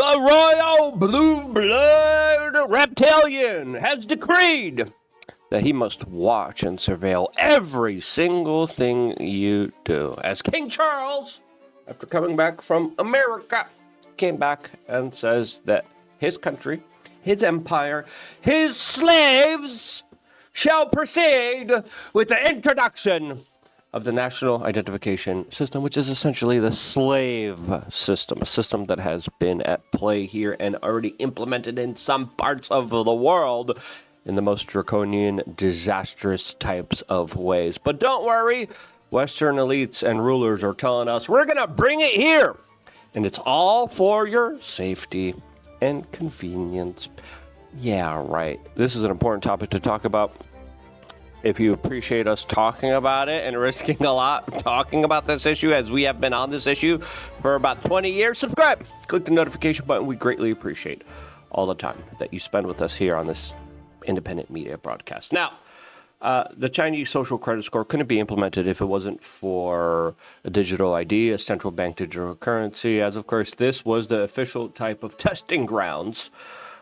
The royal blue-blood reptilian has decreed that he must watch and surveil every single thing you do. As King Charles, after coming back from America, came back and says that his country, his empire, his slaves shall proceed with the introduction of the National Identification System, which is essentially the slave system, a system that has been at play here and already implemented in some parts of the world in the most draconian, disastrous types of ways. But don't worry, Western elites and rulers are telling us, we're going to bring it here. And it's all for your safety and convenience. Yeah, right. This is an important topic to talk about. If you appreciate us talking about it and risking a lot talking about this issue, as we have been on this issue for about 20 years, subscribe. Click the notification button. We greatly appreciate all the time that you spend with us here on this independent media broadcast. Now, the Chinese social credit score couldn't be implemented if it wasn't for a digital ID, a central bank digital currency, as of course this was the official type of testing grounds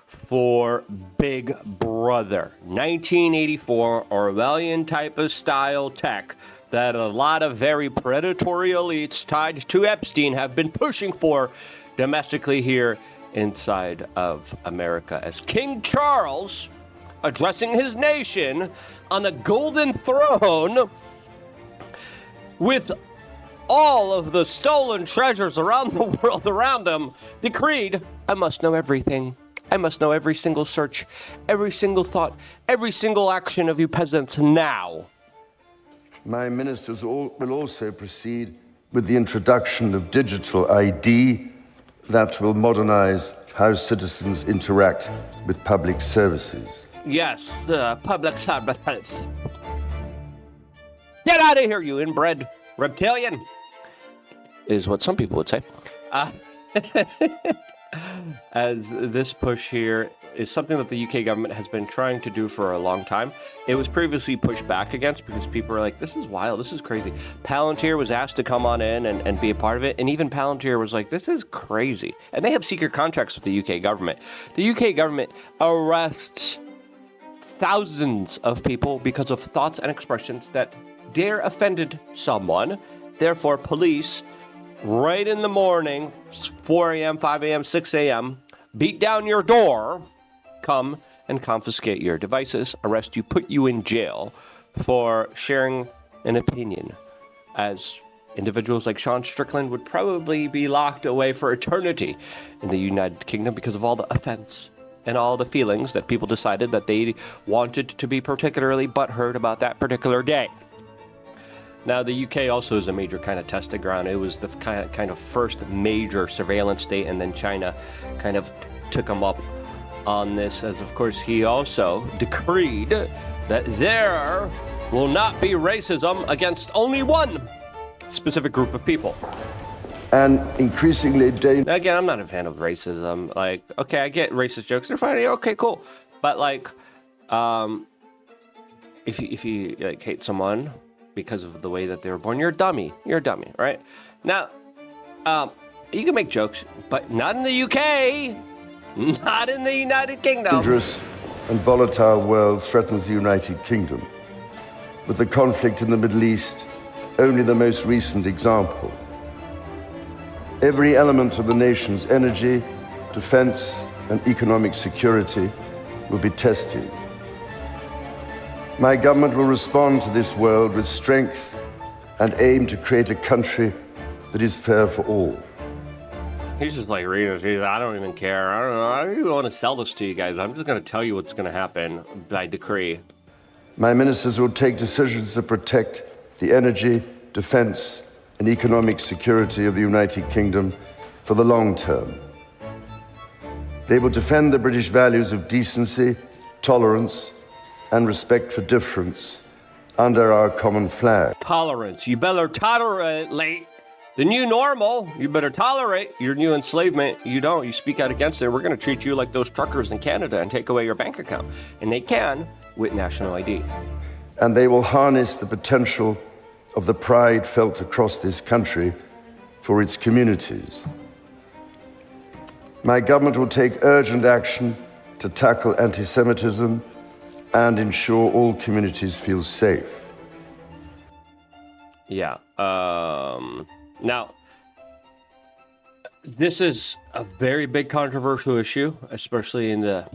for Big Brother. 1984 Orwellian type of style tech that a lot of very predatory elites tied to Epstein have been pushing for domestically here inside of America. As King Charles, addressing his nation on a golden throne with all of the stolen treasures around the world around him, decreed, I must know everything. I must know every single search, every single thought, every single action of you peasants now. My ministers will also proceed with the introduction of digital ID that will modernize how citizens interact with public services. Yes, public services. Get out of here, you inbred reptilian, is what some people would say. As this push here is something that the UK government has been trying to do for a long time. It was previously pushed back against because people are like, this is wild, this is crazy. Palantir was asked to come on in and be a part of it, and even Palantir was like, this is crazy. And they have secret contracts with the UK government. The UK government arrests thousands of people because of thoughts and expressions that dare offended someone. Therefore, police right in the morning, 4 a.m., 5 a.m., 6 a.m., beat down your door, come and confiscate your devices, arrest you, put you in jail for sharing an opinion. As individuals like Sean Strickland would probably be locked away for eternity in the United Kingdom because of all the offense and all the feelings that people decided that they wanted to be particularly butthurt about that particular day. Now, the UK also is a major kind of testing ground. It was the kind of first major surveillance state, and then China kind of took them up on this, as of course he also decreed that there will not be racism against only one specific group of people. And increasingly Now, again, I'm not a fan of racism. Like, okay, I get racist jokes. They're funny. Okay, cool. But like, if you like hate someone because of the way that they were born, you're a dummy. You're a dummy, right? Now, you can make jokes, but not in the UK, not in the United Kingdom. dangerous and volatile world threatens the United Kingdom, with the conflict in the Middle East only the most recent example. Every element of the nation's energy, defense, and economic security will be tested. My government will respond to this world with strength and aim to create a country that is fair for all. He's just like, reading. I don't even care. I don't know. I don't even want to sell this to you guys. I'm just going to tell you what's going to happen by decree. My ministers will take decisions to protect the energy, defense, and economic security of the United Kingdom for the long term. They will defend the British values of decency, tolerance, and respect for difference under our common flag. Tolerance. You better tolerate the new normal. You better tolerate your new enslavement. You don't. You speak out against it. We're going to treat you like those truckers in Canada and take away your bank account. And they can with national ID. And they will harness the potential of the pride felt across this country for its communities. My government will take urgent action to tackle anti-Semitism and ensure all communities feel safe. Yeah. Now, this is a very big controversial issue, especially in the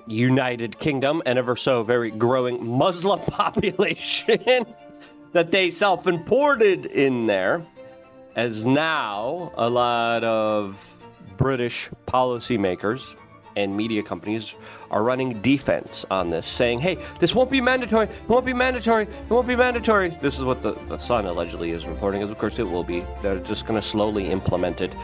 United Kingdom, and ever so very growing Muslim population that they self-imported in there, as now a lot of British policymakers and media companies are running defense on this, saying, hey, this won't be mandatory, it won't be mandatory, it won't be mandatory. This is what the Sun allegedly is reporting, as of course it will be. They're just going to slowly implement it.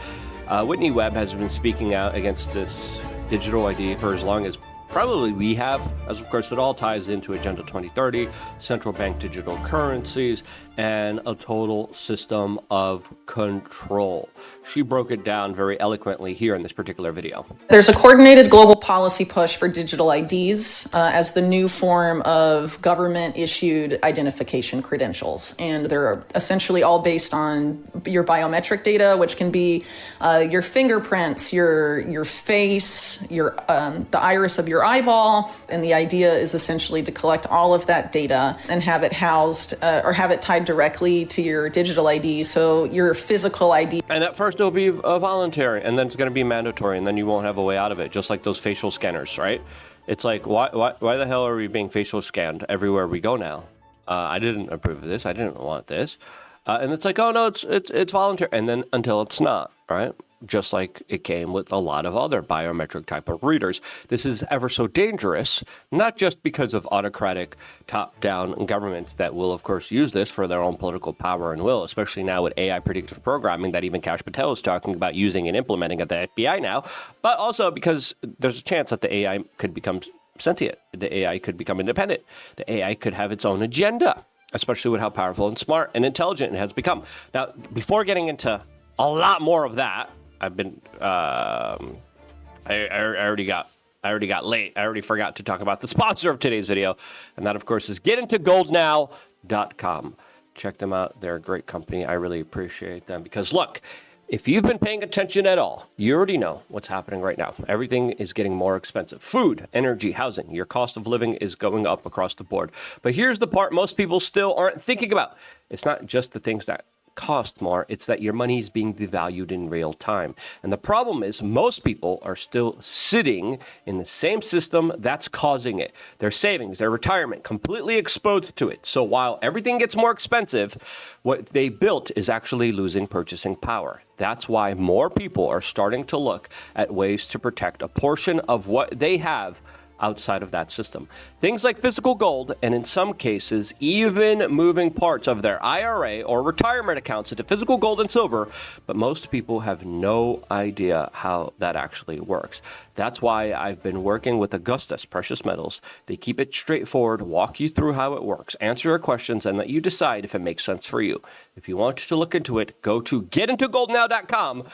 Whitney Webb has been speaking out against this digital ID for as long as probably we have, as of course it all ties into Agenda 2030, central bank digital currencies, and a total system of control. She broke it down very eloquently here in this particular video. There's a coordinated global policy push for digital IDs as the new form of government-issued identification credentials. And they're essentially all based on your biometric data, which can be your fingerprints, your face, the iris of your eyeball. And the idea is essentially to collect all of that data and have it housed or have it tied directly to your digital ID, so your physical ID. And at first it'll be voluntary, and then it's going to be mandatory, and then you won't have a way out of it, just like those facial scanners, right? It's like, why the hell are we being facial scanned everywhere we go now? I didn't approve of this. I didn't want this. And it's like, oh no, it's voluntary, and then until it's not, right? Just like it came with a lot of other biometric type of readers. This is ever so dangerous, not just because of autocratic top-down governments that will, of course, use this for their own political power and will, especially now with AI predictive programming that even Kash Patel is talking about using and implementing at the FBI now, but also because there's a chance that the AI could become sentient. The AI could become independent. The AI could have its own agenda, especially with how powerful and smart and intelligent it has become. Now, before getting into a lot more of that, I've been, I already got late. I already forgot to talk about the sponsor of today's video. And that, of course, is getintogoldnow.com. Check them out. They're a great company. I really appreciate them because, look, if you've been paying attention at all, you already know what's happening right now. Everything is getting more expensive. Food, energy, housing, your cost of living is going up across the board. But here's the part most people still aren't thinking about. It's not just the things that cost more, it's that your money is being devalued in real time. And the problem is most people are still sitting in the same system that's causing it. Their savings, their retirement, completely exposed to it. So while everything gets more expensive, what they built is actually losing purchasing power. That's why more people are starting to look at ways to protect a portion of what they have outside of that system. Things like physical gold, and in some cases, even moving parts of their IRA or retirement accounts into physical gold and silver, but most people have no idea how that actually works. That's why I've been working with Augustus Precious Metals. They keep it straightforward, walk you through how it works, answer your questions, and let you decide if it makes sense for you. If you want to look into it, go to getintogoldnow.com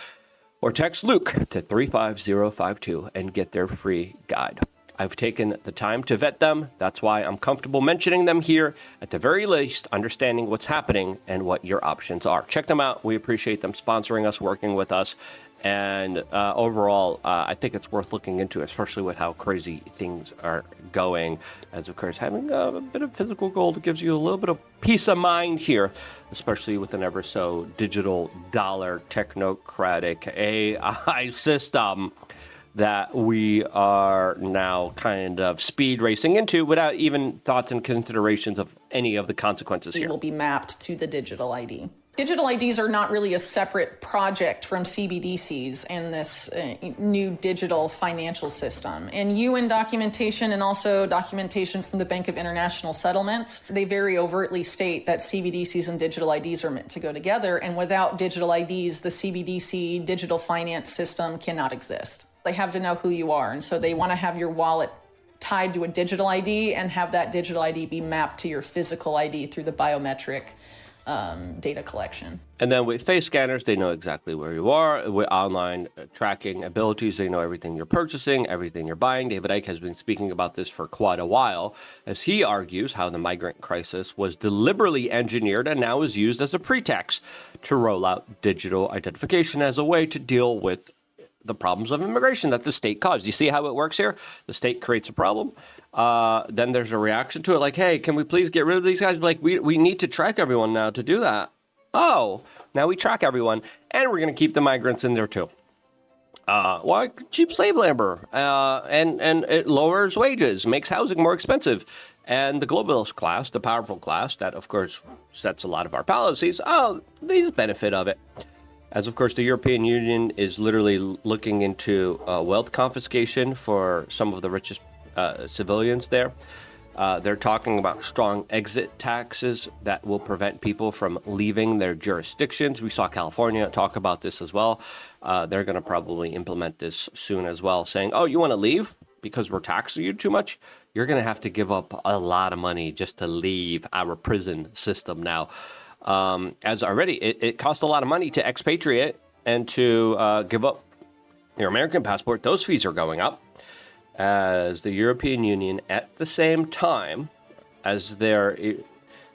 or text Luke to 35052 and get their free guide. I've taken the time to vet them. That's why I'm comfortable mentioning them here. At the very least, understanding what's happening and what your options are. Check them out. We appreciate them sponsoring us, working with us. And overall, I think it's worth looking into, especially with how crazy things are going. As of course, having a bit of physical gold gives you a little bit of peace of mind here, especially with an ever so digital dollar technocratic AI system that we are now kind of speed racing into without even thoughts and considerations of any of the consequences here. Will be mapped to the digital ID. Digital IDs are not really a separate project from CBDCs and this new digital financial system. And UN documentation and also documentation from the Bank of International Settlements, they very overtly state that CBDCs and digital IDs are meant to go together. And without digital IDs, the CBDC digital finance system cannot exist. They have to know who you are. And so they want to have your wallet tied to a digital ID and have that digital ID be mapped to your physical ID through the biometric data collection. And then with face scanners, they know exactly where you are. With online tracking abilities, they know everything you're purchasing, everything you're buying. David Icke has been speaking about this for quite a while, as he argues how the migrant crisis was deliberately engineered and now is used as a pretext to roll out digital identification as a way to deal with the problems of immigration that the state caused. You see how it works here? The state creates a problem. Then there's a reaction to it like, hey, can we please get rid of these guys? Like, we need to track everyone now to do that. Oh, now we track everyone, and we're going to keep the migrants in there too. Why? Cheap slave labor, and it lowers wages, makes housing more expensive. And the globalist class, the powerful class that, of course, sets a lot of our policies, they benefit of it. As, of course, the European Union is literally looking into wealth confiscation for some of the richest civilians there. They're talking about strong exit taxes that will prevent people from leaving their jurisdictions. We saw California talk about this as well. They're going to probably implement this soon as well, saying, oh, you want to leave because we're taxing you too much? You're going to have to give up a lot of money just to leave our prison system now. As already, it costs a lot of money to expatriate and to give up your American passport. Those fees are going up. As the European Union, at the same time as they're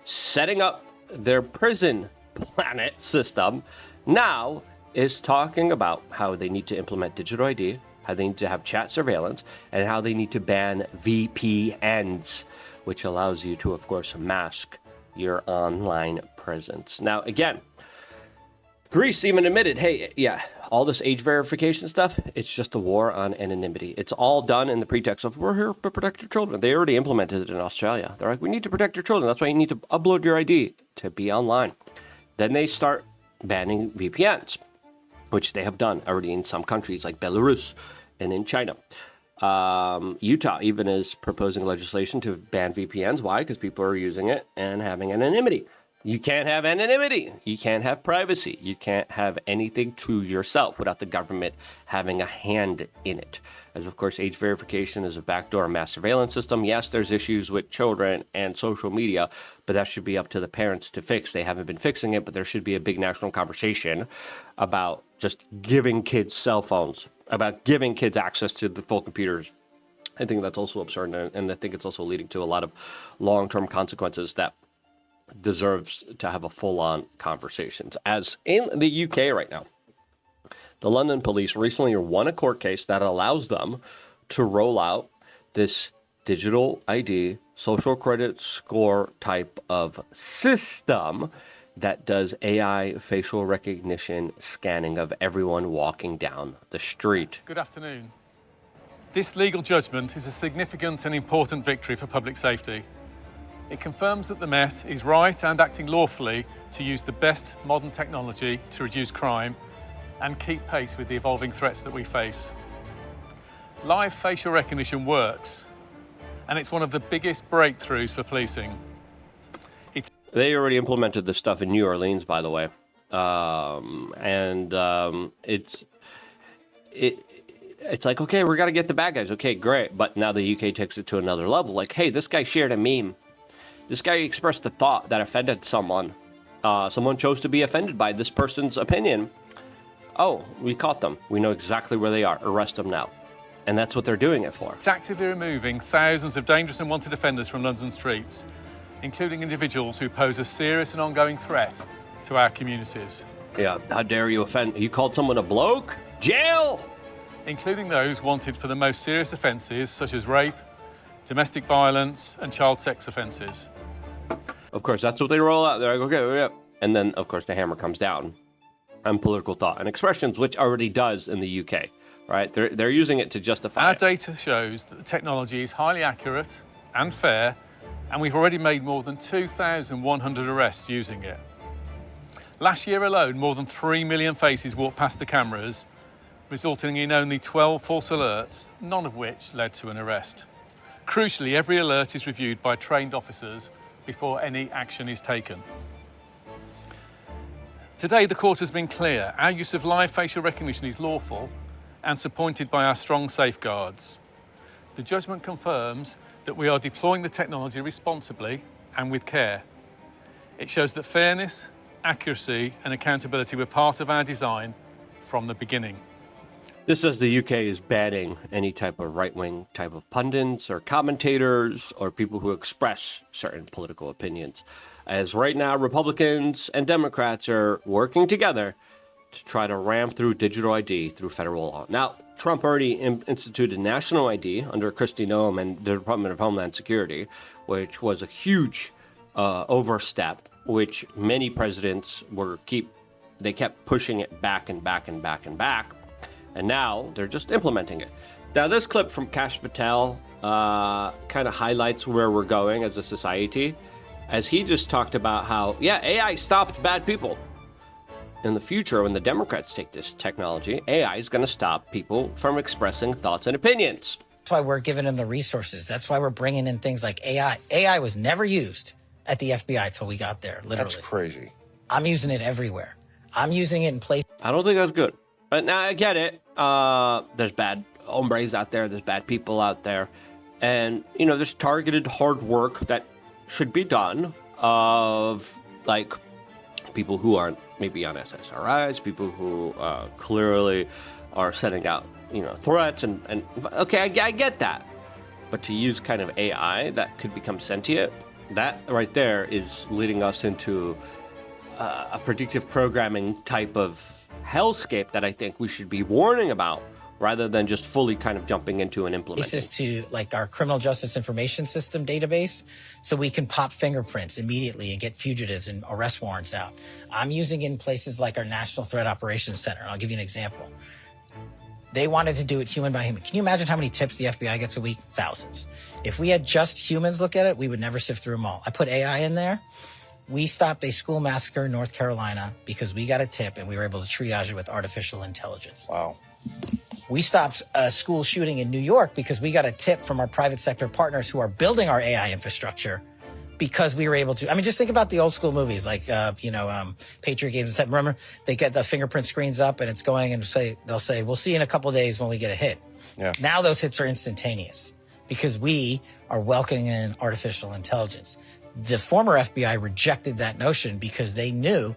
setting up their prison planet system, now is talking about how they need to implement digital ID, how they need to have chat surveillance, and how they need to ban VPNs, which allows you to, of course, mask your online presence. Now, again, Greece even admitted, hey, yeah, all this age verification stuff, it's just a war on anonymity. It's all done in the pretext of, we're here to protect your children. They already implemented it in Australia. They're like, we need to protect your children. That's why you need to upload your ID to be online. Then they start banning VPNs, which they have done already in some countries like Belarus and in China. Utah even is proposing legislation to ban VPNs. Why? Because people are using it and having anonymity. You can't have anonymity. You can't have privacy. You can't have anything to yourself without the government having a hand in it. As, of course, age verification is a backdoor mass surveillance system. Yes, there's issues with children and social media, but that should be up to the parents to fix. They haven't been fixing it, but there should be a big national conversation about just giving kids cell phones, about giving kids access to the full computers. I think that's also absurd, and I think it's also leading to a lot of long-term consequences that deserves to have a full-on conversations. As in the UK right now, the London police recently won a court case that allows them to roll out this digital ID, social credit score type of system that does AI facial recognition scanning of everyone walking down the street. Good afternoon. This legal judgment is a significant and important victory for public safety. It confirms that the Met is right and acting lawfully to use the best modern technology to reduce crime and keep pace with the evolving threats that we face. Live facial recognition works, and it's one of the biggest breakthroughs for policing. They already implemented this stuff in New Orleans, by the way. It's like, okay, we got to get the bad guys. Okay, great. But now the UK takes it to another level. Like, hey, this guy shared a meme. This guy expressed a thought that offended someone. Someone chose to be offended by this person's opinion. Oh, we caught them. We know exactly where they are. Arrest them now. And that's what they're doing it for. It's actively removing thousands of dangerous and wanted offenders from London streets, including individuals who pose a serious and ongoing threat to our communities. Yeah, how dare you offend? You called someone a bloke? Jail! Including those wanted for the most serious offences, such as rape, domestic violence, and child sex offences. Of course, that's what they roll out. They're like, okay, yeah. And then, of course, the hammer comes down on political thought and expressions, which already does in the UK, right? They're using it to justify Our data shows that the technology is highly accurate and fair, and we've already made more than 2,100 arrests using it. Last year alone, more than 3 million faces walked past the cameras, resulting in only 12 false alerts, none of which led to an arrest. Crucially, every alert is reviewed by trained officers before any action is taken. Today, the court has been clear. Our use of live facial recognition is lawful and supported by our strong safeguards. The judgment confirms that we are deploying the technology responsibly and with care. It shows that fairness, accuracy, and accountability were part of our design from the beginning. This says the UK is banning any type of right-wing type of pundits or commentators or people who express certain political opinions. As right now, Republicans and Democrats are working together to try to ram through digital ID through federal law. Now, Trump already instituted national ID under Kristi Noem and the Department of Homeland Security, which was a huge overstep, which many presidents kept pushing it back and back and back and back, and now they're just implementing it. Now, this clip from Kash Patel kind of highlights where we're going as a society, as he just talked about how, AI stopped bad people. In the future, when the Democrats take this technology, AI is going to stop people from expressing thoughts and opinions. That's why we're giving them the resources. That's why we're bringing in things like AI. AI was never used at the FBI till we got there, literally. That's crazy. I'm using it everywhere. I'm using it in places. I don't think that's good. But now I get it. There's bad hombres out there. There's bad people out there. And, there's targeted hard work that should be done of, like, people who aren't maybe on SSRIs, people who clearly are setting out, threats. And okay, I get that. But to use kind of AI that could become sentient, that right there is leading us into a predictive programming type of hellscape that I think we should be warning about, rather than just fully kind of jumping into and implementing. This is to like our criminal justice information system database, so we can pop fingerprints immediately and get fugitives and arrest warrants out. I'm using it in places like our National Threat Operations Center. I'll give you an example. They wanted to do it human by human. Can you imagine how many tips the FBI gets a week? Thousands. If we had just humans look at it, we would never sift through them all. I put AI in there. We stopped a school massacre in North Carolina because we got a tip and we were able to triage it with artificial intelligence. Wow. We stopped a school shooting in New York because we got a tip from our private sector partners who are building our AI infrastructure, because we were able to. I mean, just think about the old school movies like, Patriot Games and stuff. Remember, they get the fingerprint screens up and it's going and they'll say, we'll see you in a couple of days when we get a hit. Yeah. Now those hits are instantaneous because we are welcoming in artificial intelligence. The former FBI rejected that notion because they knew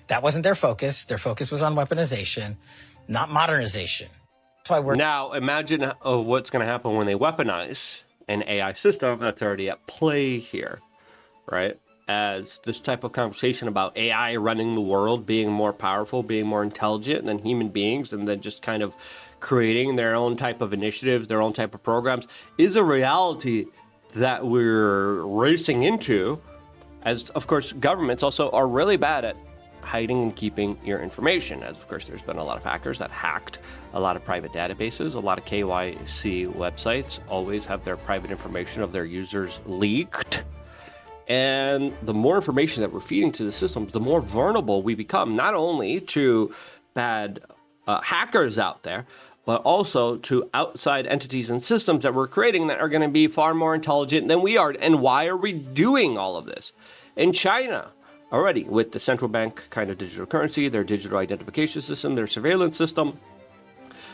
that wasn't their focus. Their focus was on weaponization, not modernization. That's why we're now imagine what's going to happen when they weaponize an AI system that's already at play here, right? As this type of conversation about AI running the world, being more powerful, being more intelligent than human beings, and then just kind of creating their own type of initiatives, their own type of programs, is a reality that we're racing into, as of course governments also are really bad at hiding and keeping your information. As of course there's been a lot of hackers that hacked a lot of private databases. A lot of KYC websites always have their private information of their users leaked. And the more information that we're feeding to the systems, the more vulnerable we become, not only to bad hackers out there, but also to outside entities and systems that we're creating that are going to be far more intelligent than we are. And why are we doing all of this? In China, already with the central bank kind of digital currency, their digital identification system, their surveillance system,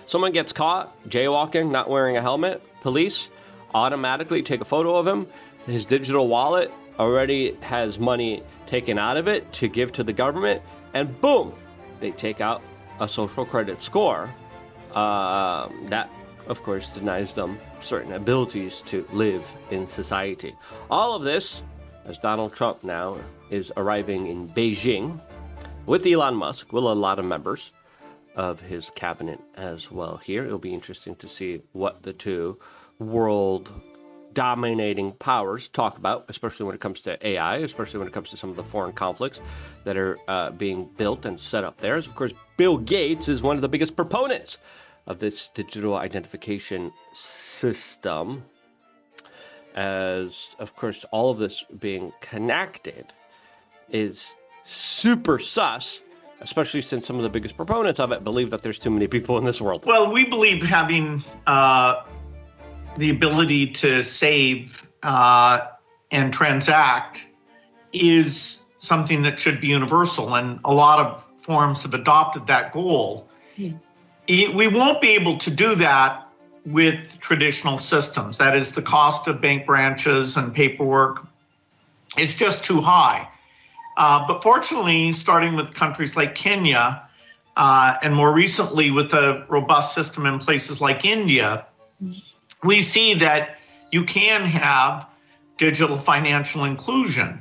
someone gets caught jaywalking, not wearing a helmet, police automatically take a photo of him. His digital wallet already has money taken out of it to give to the government, and boom, they take out a social credit score. That, of course, denies them certain abilities to live in society. All of this, as Donald Trump now is arriving in Beijing with Elon Musk, with a lot of members of his cabinet as well here. It'll be interesting to see what the two world dominating powers talk about, especially when it comes to AI, especially when it comes to some of the foreign conflicts that are being built and set up there. As of course, Bill Gates is one of the biggest proponents of this digital identification system. As of course, all of this being connected is super sus, especially since some of the biggest proponents of it believe that there's too many people in this world. Well, we believe having the ability to save and transact is something that should be universal, and a lot of forums have adopted that goal. We won't be able to do that with traditional systems. That is, the cost of bank branches and paperwork is just too high. But fortunately, starting with countries like Kenya, and more recently with a robust system in places like India, we see that you can have digital financial inclusion.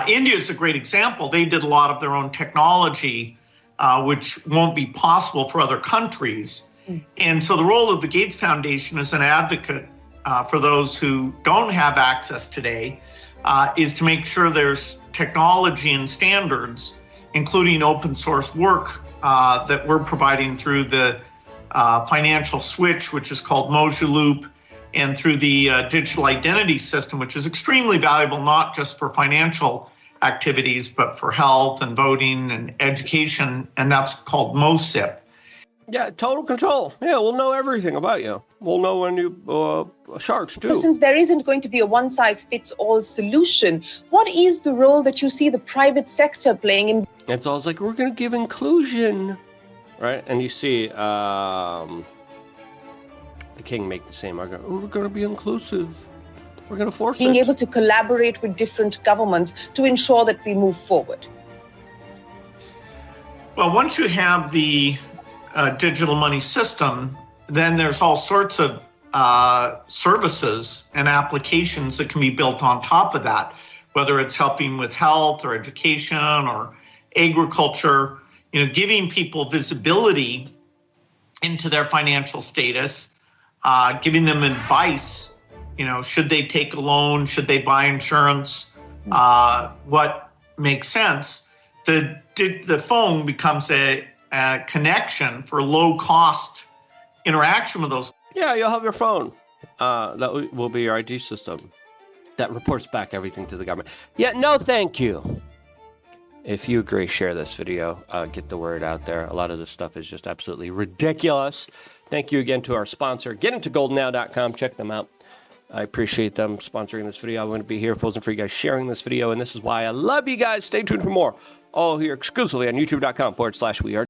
India is a great example. They did a lot of their own technology which won't be possible for other countries. And so the role of the Gates Foundation as an advocate for those who don't have access today is to make sure there's technology and standards, including open source work that we're providing through the financial switch, which is called Mojaloop, and through the digital identity system, which is extremely valuable, not just for financial activities, but for health and voting and education, and that's called MOSIP. Yeah, total control. Yeah, we'll know everything about you. We'll know when you sharks too. So since there isn't going to be a one-size-fits-all solution, what is the role that you see the private sector playing in? It's always like, we're going to give inclusion, right? And you see the king make the same argument. We're going to be inclusive. We're going to force being it. able to collaborate with different governments to ensure that we move forward? Well, once you have the digital money system, then there's all sorts of services and applications that can be built on top of that, whether it's helping with health or education or agriculture, giving people visibility into their financial status, giving them advice, should they take a loan, should they buy insurance, what makes sense. The phone becomes a connection for low-cost interaction with those. Yeah, you'll have your phone. That will be your ID system that reports back everything to the government. Yeah, no thank you. If you agree, share this video. Get the word out there. A lot of this stuff is just absolutely ridiculous. Thank you again to our sponsor. Get into goldnow.com. Check them out. I appreciate them sponsoring this video. I want to be here if it wasn't for you guys sharing this video, and this is why I love you guys. Stay tuned for more. All here exclusively on youtube.com/weare.